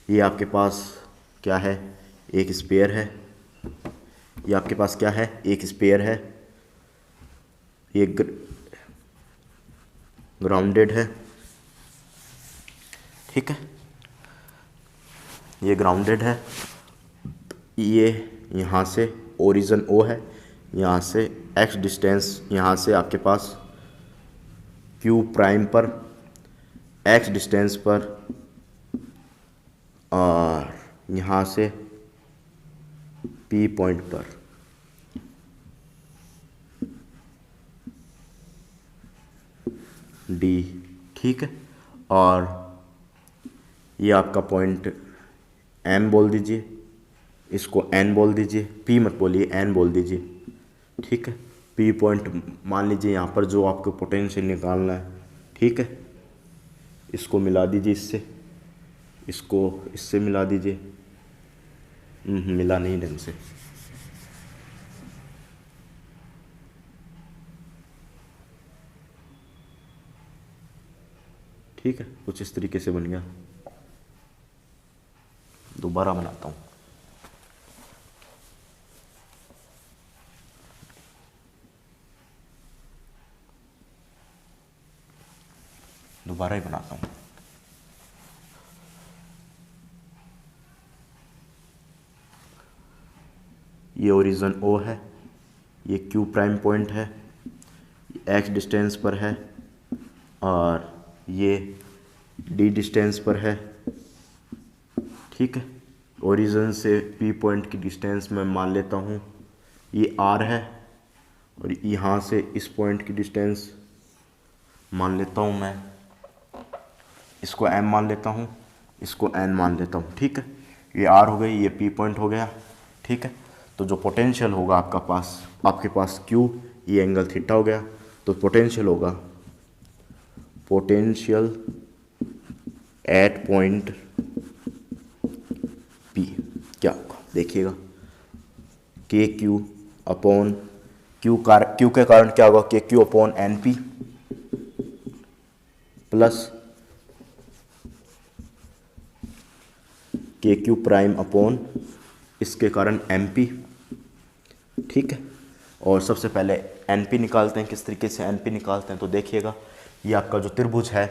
ये आपके पास क्या है, एक स्पेयर है, ये आपके पास क्या है, एक स्पेयर है, ये ग्राउंडेड है, ठीक है, ये ग्राउंडेड है, ये यहाँ से ओरिजिन ओ है, यहाँ से एक्स डिस्टेंस, यहाँ से आपके पास क्यू प्राइम पर एक्स डिस्टेंस पर, और यहाँ से पी पॉइंट पर डी, ठीक है। और ये आपका पॉइंट एम बोल दीजिए, इसको एन बोल दीजिए, पी मत बोलिए, एन बोल दीजिए, ठीक है। पी पॉइंट मान लीजिए यहाँ पर जो आपको पोटेंशियल निकालना है, ठीक है। इसको मिला दीजिए इससे, इसको इससे मिला दीजिए, मिला नहीं ढंग से, ठीक है, कुछ इस तरीके से बन गया। दोबारा बनाता हूँ। दोबारा ही बनाता हूँ। ये ओरिजिन ओ है, ये क्यू प्राइम पॉइंट है, एक्स डिस्टेंस पर है, और ये डी डिस्टेंस पर है, ठीक है। ओरिजिन से पी पॉइंट की डिस्टेंस मैं मान लेता हूँ ये आर है, और यहाँ से इस पॉइंट की डिस्टेंस मान लेता हूँ मैं, इसको एम मान लेता हूँ, इसको एन मान लेता हूँ, ठीक है। ये आर हो गई, ये पी पॉइंट हो गया, ठीक है। तो जो पोटेंशियल होगा आपके पास क्यू, ये एंगल थीटा हो गया, तो पोटेंशियल होगा, पोटेंशियल एट पॉइंट पी क्या होगा देखिएगा, के क्यू अपॉन क्यू के कारण क्या होगा, K Q upon N P plus K Q prime upon इसके कारण एम पी, ठीक है। और सबसे पहले एन पी निकालते हैं। किस तरीके से एन पी निकालते हैं तो देखिएगा, ये आपका जो त्रिभुज है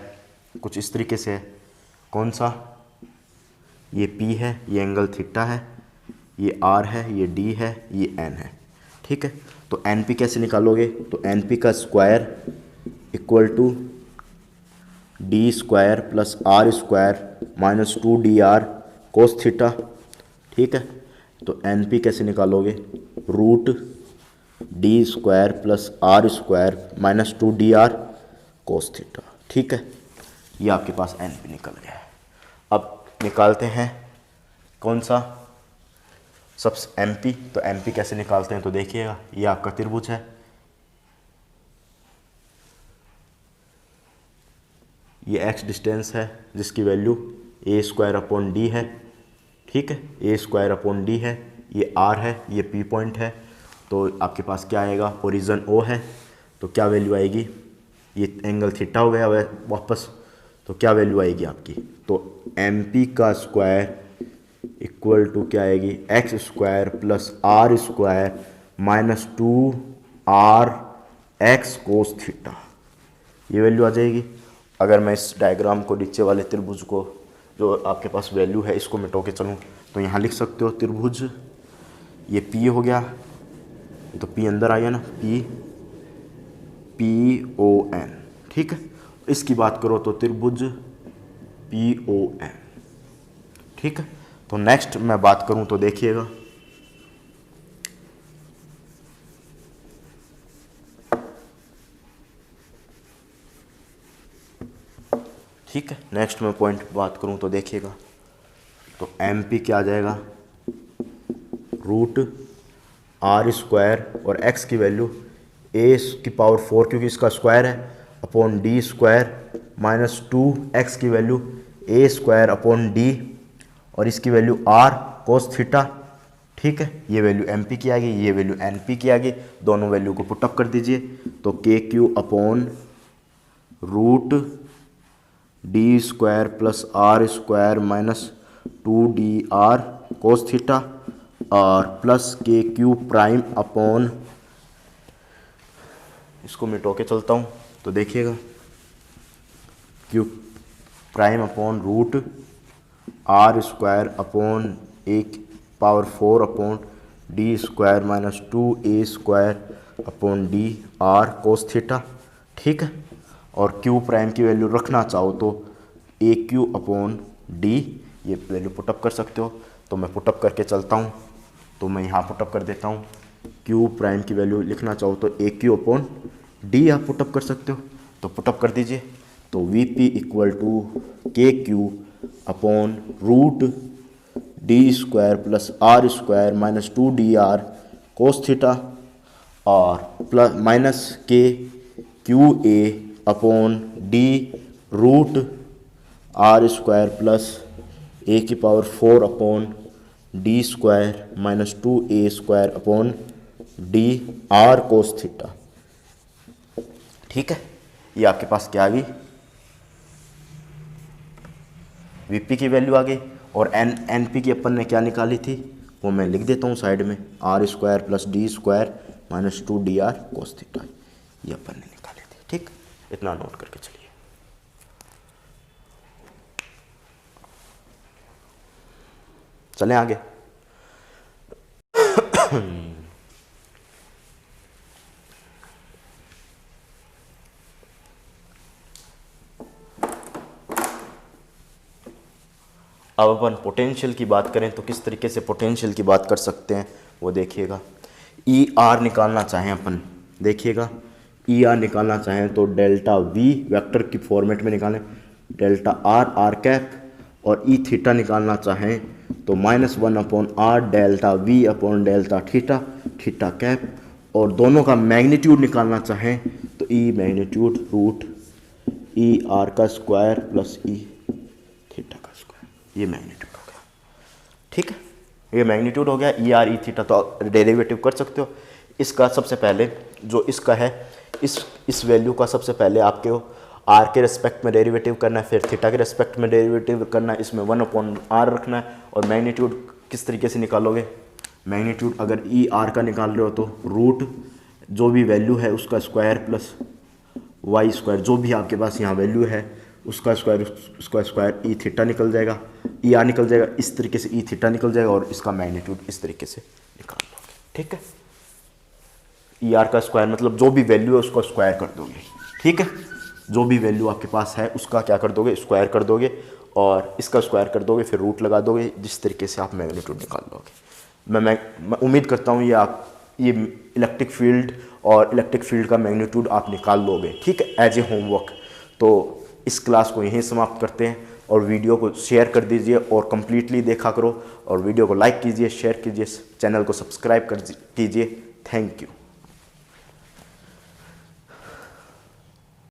कुछ इस तरीके से है। कौन सा, ये पी है, ये एंगल थीटा है, ये आर है, ये डी है, ये एन है, ठीक है। तो एन पी कैसे निकालोगे, तो एन पी का square equal to D square plus R square minus 2dr cos theta, ठीक है। तो एन पी कैसे निकालोगे, root D square plus R square minus 2dr cos theta, ठीक है। ये आपके पास एन पी निकल गया है। अब निकालते हैं कौन सा, सबसे एम पी। तो एम पी कैसे निकालते हैं तो देखिएगा, ये आपका त्रिभुज है, ये एक्स डिस्टेंस है जिसकी वैल्यू ए स्क्वायर अपॉन डी है, ठीक है। ए स्क्वायर अपॉन डी है, ये आर है, ये पी पॉइंट है। तो आपके पास क्या आएगा, ओरिजिन ओ है, तो क्या वैल्यू आएगी, ये एंगल थीटा हो गया वापस, तो क्या वैल्यू आएगी आपकी, तो एम पी का स्क्वायर इक्वल टू क्या आएगी, X square plus R square minus 2r X cos theta, ये वैल्यू आ जाएगी। अगर मैं इस डायग्राम को, नीचे वाले त्रिभुज को, जो आपके पास वैल्यू है, इसको मिटा के चलूँ तो यहाँ लिख सकते हो त्रिभुज, ये पी हो गया, तो पी अंदर आ गया ना, पी ओ एन, ठीक है। इसकी बात करो तो त्रिभुज पी ओ एन, ठीक है। तो नेक्स्ट मैं बात करूं तो देखिएगा, ठीक है। नेक्स्ट मैं पॉइंट बात करूं तो देखिएगा, तो एम पी क्या आ जाएगा, रूट आर स्क्वायर और एक्स की वैल्यू ए की पावर 4 क्योंकि इसका स्क्वायर है upon D square minus 2 x की वैल्यू ए स्क्वायर अपॉन डी और इसकी वैल्यू r cos थीटा, ठीक है। ये वैल्यू एम पी की आ गई, ये वैल्यू एन पी की आ गई, दोनों वैल्यू को पुटअप कर दीजिए। तो K Q upon root D square plus R square minus 2dr cos theta और plus K Q prime upon, इसको मिटो के चलता हूँ तो देखिएगा, Q prime upon root R square upon 1/4 upon D square minus 2a square upon D R cos theta, ठीक है। और क्यू प्राइम की वैल्यू रखना चाहो तो ए क्यू अपॉन डी, ये वैल्यू पुटअप कर सकते हो। तो मैं पुटअप करके चलता हूँ, तो मैं यहाँ पुटअप कर देता हूँ। क्यू प्राइम की वैल्यू लिखना चाहो तो ए क्यू अपॉन डी आप पुटअप कर सकते हो, तो पुटअप कर दीजिए। तो V P equal to K Q upon root D square plus R square minus 2dr cos theta और plus minus K Q A upon D root R square plus a⁴ upon D square minus 2a square upon D R cos theta, ठीक है। ये आपके पास क्या आ गई, वीपी की वैल्यू आ गई। और एन पी की अपन ने क्या निकाली थी वो मैं लिख देता हूँ साइड में, R square plus D square minus 2dr cos theta, ये अपन ने निकाली थी, ठीक। इतना नोट करके चलिए। चलें आगे। अब अपन पोटेंशियल की बात करें तो किस तरीके से पोटेंशियल की बात कर सकते हैं वो देखिएगा। ई आर निकालना चाहें अपन, देखिएगा ई आर निकालना चाहें तो डेल्टा वी वेक्टर की फॉर्मेट में निकालें, डेल्टा आर आर कैप, और ई थीटा निकालना चाहें तो -1 upon R delta we upon delta theta theta cap, और दोनों का मैग्नीट्यूड निकालना चाहें तो ई मैग्नीट्यूड रूट ई आर का स्क्वायर प्लस ई थीटा का स्क्वायर, ये मैग्नीट्यूड हो गया, ठीक है। ये मैग्नीट्यूड हो गया। ई आर ई थीटा तो डेरिवेटिव कर सकते हो। इसका सबसे पहले जो इसका है, इस वैल्यू का सबसे पहले आपके आर के रेस्पेक्ट में डेरिवेटिव करना है, फिर थीटा के रेस्पेक्ट में डेरिवेटिव करना है, इसमें 1 अपॉन आर रखना है। और मैग्नीट्यूड किस तरीके से निकालोगे, मैग्नीट्यूड अगर ई आर का निकाल रहे हो तो रूट जो भी वैल्यू है उसका स्क्वायर प्लस वाई स्क्वायर, जो भी आपके पास यहाँ वैल्यू है उसका स्क्वायर ई थीटा निकल जाएगा, ई आर निकल जाएगा, इस तरीके से ई थीटा निकल जाएगा, और इसका मैग्नीट्यूड इस तरीके से निकाल दोगे, ठीक है। ई आर का स्क्वायर मतलब जो भी वैल्यू है उसको स्क्वायर कर दोगे, ठीक है। जो भी वैल्यू आपके पास है उसका क्या कर दोगे, स्क्वायर कर दोगे, और इसका स्क्वायर कर दोगे, फिर रूट लगा दोगे, जिस तरीके से आप मैग्नीट्यूड निकाल दोगे। मैं उम्मीद करता हूँ ये इलेक्ट्रिक फील्ड और इलेक्ट्रिक फील्ड का मैग्नीट्यूड आप निकाल लोगे, ठीक है, एज ए होमवर्क। तो इस क्लास को यहीं समाप्त करते हैं, और वीडियो को शेयर कर दीजिए और कम्प्लीटली देखा करो, और वीडियो को लाइक कीजिए, शेयर कीजिए, चैनल को सब्सक्राइब कीजिए। Thank you.